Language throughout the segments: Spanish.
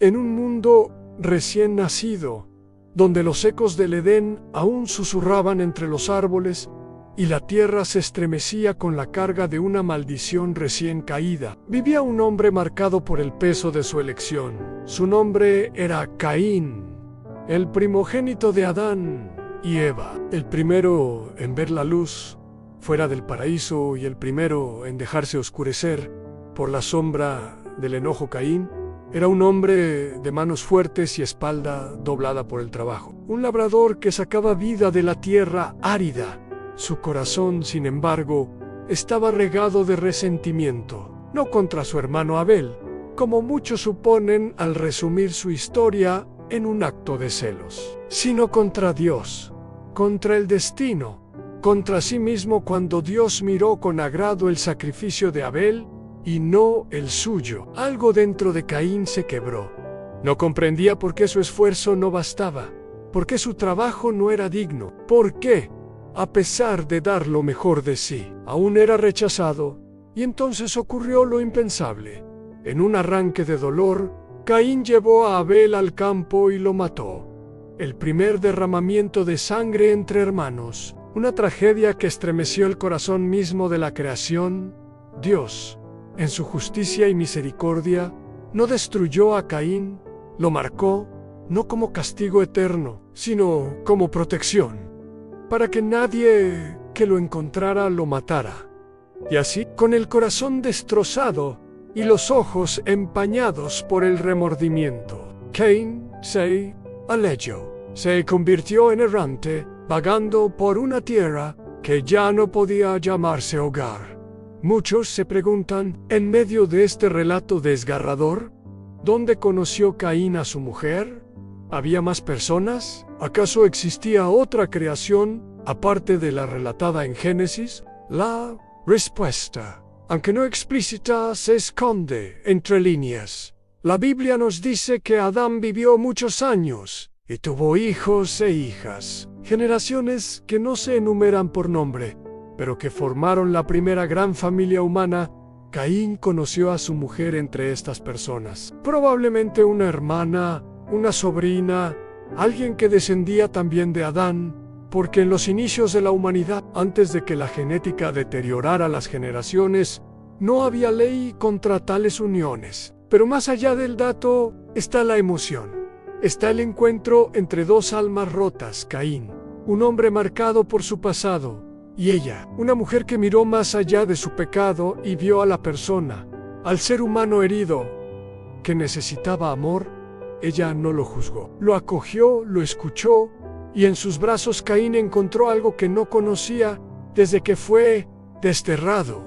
En un mundo recién nacido, donde los ecos del Edén aún susurraban entre los árboles y la tierra se estremecía con la carga de una maldición recién caída, vivía un hombre marcado por el peso de su elección. Su nombre era Caín, el primogénito de Adán y Eva, el primero en ver la luz fuera del paraíso y el primero en dejarse oscurecer por la sombra del enojo. Caín era un hombre de manos fuertes y espalda doblada por el trabajo, un labrador que sacaba vida de la tierra árida. Su corazón, sin embargo, estaba regado de resentimiento, no contra su hermano Abel, como muchos suponen al resumir su historia en un acto de celos, sino contra Dios, contra el destino, contra sí mismo cuando Dios miró con agrado el sacrificio de Abel y no el suyo. Algo dentro de Caín se quebró. No comprendía por qué su esfuerzo no bastaba, por qué su trabajo no era digno, por qué, a pesar de dar lo mejor de sí, aún era rechazado. Y entonces ocurrió lo impensable. En un arranque de dolor, Caín llevó a Abel al campo y lo mató. El primer derramamiento de sangre entre hermanos, una tragedia que estremeció el corazón mismo de la creación. Dios, en su justicia y misericordia, no destruyó a Caín, lo marcó, no como castigo eterno, sino como protección, para que nadie que lo encontrara lo matara. Y así, con el corazón destrozado y los ojos empañados por el remordimiento, Caín se alejó, se convirtió en errante, vagando por una tierra que ya no podía llamarse hogar. Muchos se preguntan, en medio de este relato desgarrador, ¿dónde conoció Caín a su mujer? ¿Había más personas? ¿Acaso existía otra creación, aparte de la relatada en Génesis? La respuesta, aunque no explícita, se esconde entre líneas. La Biblia nos dice que Adán vivió muchos años y tuvo hijos e hijas, generaciones que no se enumeran por nombre, pero que formaron la primera gran familia humana. Caín conoció a su mujer entre estas personas, probablemente una hermana, una sobrina, alguien que descendía también de Adán, porque en los inicios de la humanidad, antes de que la genética deteriorara las generaciones, no había ley contra tales uniones. Pero más allá del dato está la emoción. Está el encuentro entre dos almas rotas, Caín, un hombre marcado por su pasado, y ella, una mujer que miró más allá de su pecado y vio a la persona, al ser humano herido, que necesitaba amor. Ella no lo juzgó, lo acogió, lo escuchó, y en sus brazos Caín encontró algo que no conocía desde que fue desterrado.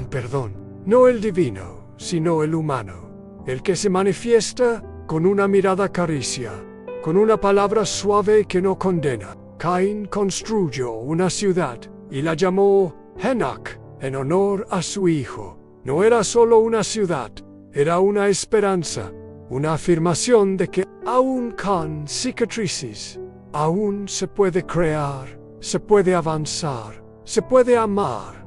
Perdón, no el divino, sino el humano, el que se manifiesta con una mirada caricia, con una palabra suave que no condena. Caín construyó una ciudad y la llamó Enoch en honor a su hijo. No era solo una ciudad, era una esperanza, una afirmación de que aún con cicatrices, aún se puede crear, se puede avanzar, se puede amar.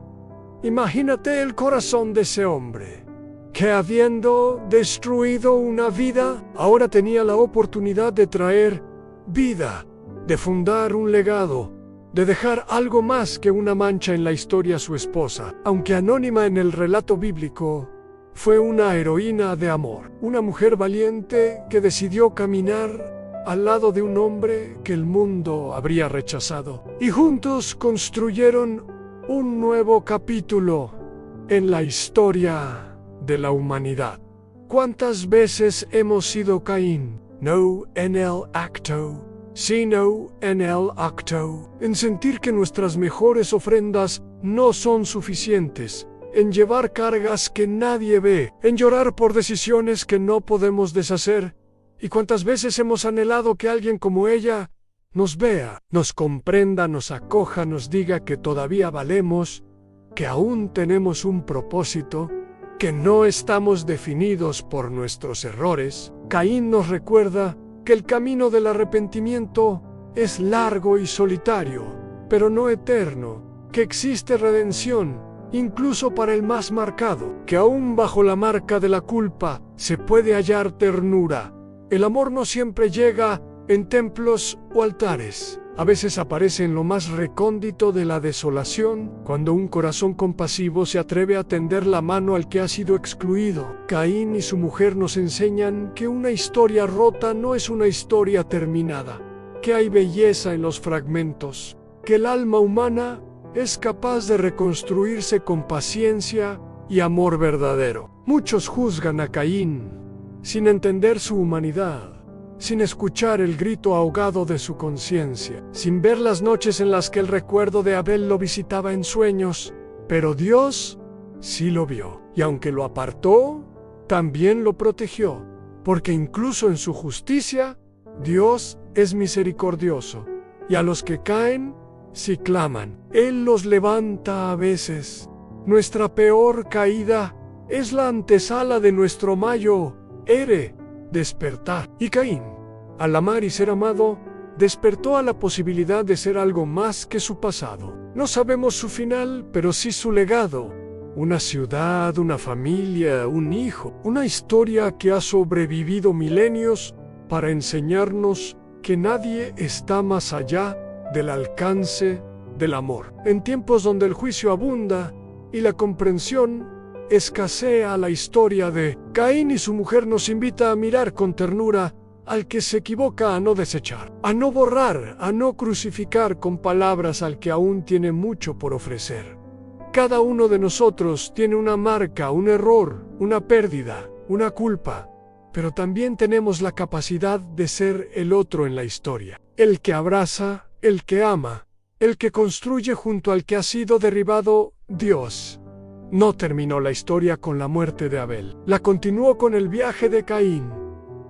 Imagínate el corazón de ese hombre, que habiendo destruido una vida, ahora tenía la oportunidad de traer vida, de fundar un legado, de dejar algo más que una mancha en la historia a su esposa. Aunque anónima en el relato bíblico, fue una heroína de amor, una mujer valiente que decidió caminar al lado de un hombre que el mundo habría rechazado. Y juntos construyeron un nuevo capítulo en la historia de la humanidad. ¿Cuántas veces hemos sido Caín? No en el acto, sino en el acto, en sentir que nuestras mejores ofrendas no son suficientes, en llevar cargas que nadie ve, en llorar por decisiones que no podemos deshacer. ¿Y cuántas veces hemos anhelado que alguien como ella nos vea, nos comprenda, nos acoja, nos diga que todavía valemos, que aún tenemos un propósito, que no estamos definidos por nuestros errores? Caín nos recuerda que el camino del arrepentimiento es largo y solitario, pero no eterno, que existe redención, incluso para el más marcado, que aún bajo la marca de la culpa se puede hallar ternura. El amor no siempre llega en templos o altares. A veces aparece en lo más recóndito de la desolación, cuando un corazón compasivo se atreve a tender la mano al que ha sido excluido. Caín y su mujer nos enseñan que una historia rota no es una historia terminada, que hay belleza en los fragmentos, que el alma humana es capaz de reconstruirse con paciencia y amor verdadero. Muchos juzgan a Caín sin entender su humanidad, sin escuchar el grito ahogado de su conciencia, sin ver las noches en las que el recuerdo de Abel lo visitaba en sueños. Pero Dios sí lo vio, y aunque lo apartó, también lo protegió, porque incluso en su justicia, Dios es misericordioso, y a los que caen, si claman, Él los levanta a veces. Nuestra peor caída es la antesala de nuestro mayo despertar. Y Caín, al amar y ser amado, despertó a la posibilidad de ser algo más que su pasado. No sabemos su final, pero sí su legado. Una ciudad, una familia, un hijo, una historia que ha sobrevivido milenios para enseñarnos que nadie está más allá del alcance del amor. En tiempos donde el juicio abunda y la comprensión escasea, la historia de Caín y su mujer nos invita a mirar con ternura al que se equivoca, a no desechar, a no borrar, a no crucificar con palabras al que aún tiene mucho por ofrecer. Cada uno de nosotros tiene una marca, un error, una pérdida, una culpa, pero también tenemos la capacidad de ser el otro en la historia, el que abraza, el que ama, el que construye junto al que ha sido derribado. Dios no terminó la historia con la muerte de Abel, la continuó con el viaje de Caín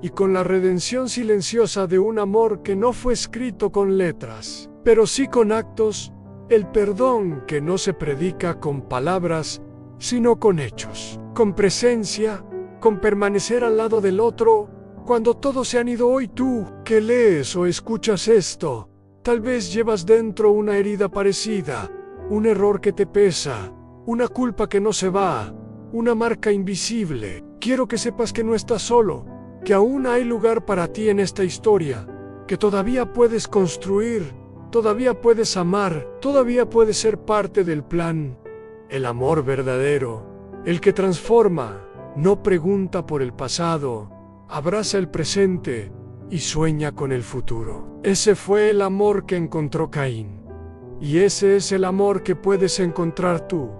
y con la redención silenciosa de un amor que no fue escrito con letras, pero sí con actos, el perdón que no se predica con palabras, sino con hechos, con presencia, con permanecer al lado del otro. Cuando todos se han ido, hoy tú, que lees o escuchas esto, tal vez llevas dentro una herida parecida, un error que te pesa, una culpa que no se va, una marca invisible. Quiero que sepas que no estás solo, que aún hay lugar para ti en esta historia, que todavía puedes construir, todavía puedes amar, todavía puedes ser parte del plan. El amor verdadero, el que transforma, no pregunta por el pasado, abraza el presente y sueña con el futuro. Ese fue el amor que encontró Caín, y ese es el amor que puedes encontrar tú.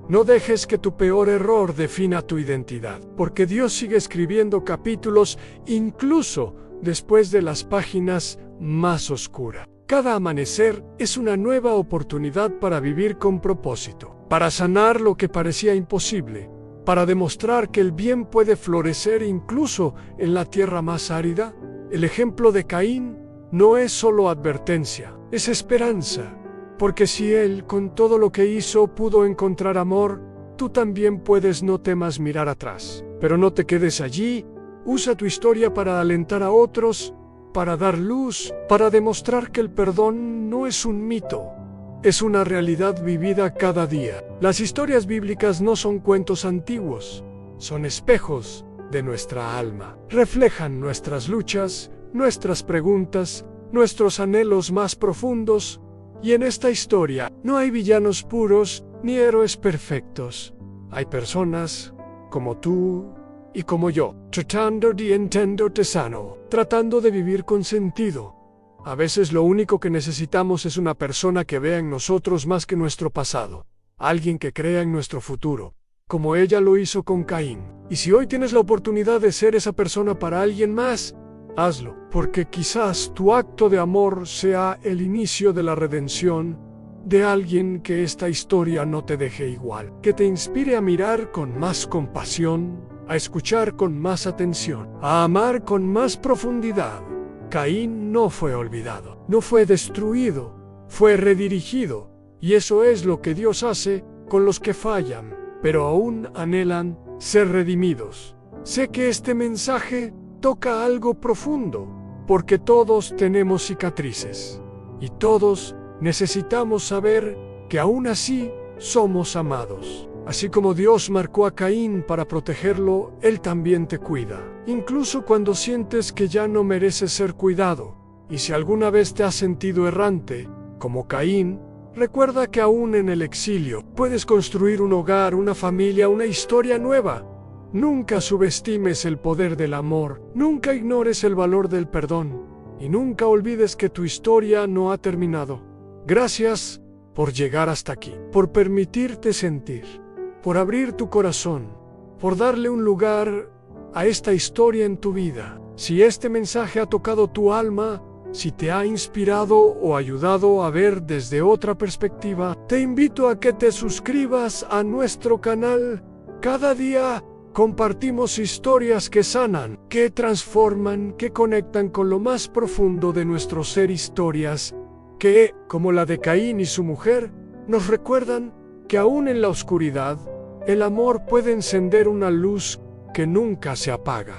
No dejes que tu peor error defina tu identidad, porque Dios sigue escribiendo capítulos incluso después de las páginas más oscuras. Cada amanecer es una nueva oportunidad para vivir con propósito, para sanar lo que parecía imposible, para demostrar que el bien puede florecer incluso en la tierra más árida. El ejemplo de Caín no es solo advertencia, es esperanza. Porque si él, con todo lo que hizo, pudo encontrar amor, tú también puedes. No temas mirar atrás. Pero no te quedes allí. Usa tu historia para alentar a otros, para dar luz, para demostrar que el perdón no es un mito, es una realidad vivida cada día. Las historias bíblicas no son cuentos antiguos, son espejos de nuestra alma. Reflejan nuestras luchas, nuestras preguntas, nuestros anhelos más profundos. Y en esta historia no hay villanos puros ni héroes perfectos. Hay personas como tú y como yo, tratando de entenderte sano, tratando de vivir con sentido. A veces lo único que necesitamos es una persona que vea en nosotros más que nuestro pasado, alguien que crea en nuestro futuro, como ella lo hizo con Caín. Y si hoy tienes la oportunidad de ser esa persona para alguien más, hazlo, porque quizás tu acto de amor sea el inicio de la redención de alguien. Que esta historia no te deje igual, que te inspire a mirar con más compasión, a escuchar con más atención, a amar con más profundidad. Caín no fue olvidado, no fue destruido, fue redirigido, y eso es lo que Dios hace con los que fallan, pero aún anhelan ser redimidos. Sé que este mensaje toca algo profundo, porque todos tenemos cicatrices, y todos necesitamos saber que aún así somos amados. Así como Dios marcó a Caín para protegerlo, Él también te cuida. Incluso cuando sientes que ya no mereces ser cuidado. Y si alguna vez te has sentido errante, como Caín, recuerda que aún en el exilio puedes construir un hogar, una familia, una historia nueva. Nunca subestimes el poder del amor, nunca ignores el valor del perdón y nunca olvides que tu historia no ha terminado. Gracias por llegar hasta aquí, por permitirte sentir, por abrir tu corazón, por darle un lugar a esta historia en tu vida. Si este mensaje ha tocado tu alma, si te ha inspirado o ayudado a ver desde otra perspectiva, te invito a que te suscribas a nuestro canal. Cada día compartimos historias que sanan, que transforman, que conectan con lo más profundo de nuestro ser, historias que, como la de Caín y su mujer, nos recuerdan que aún en la oscuridad, el amor puede encender una luz que nunca se apaga.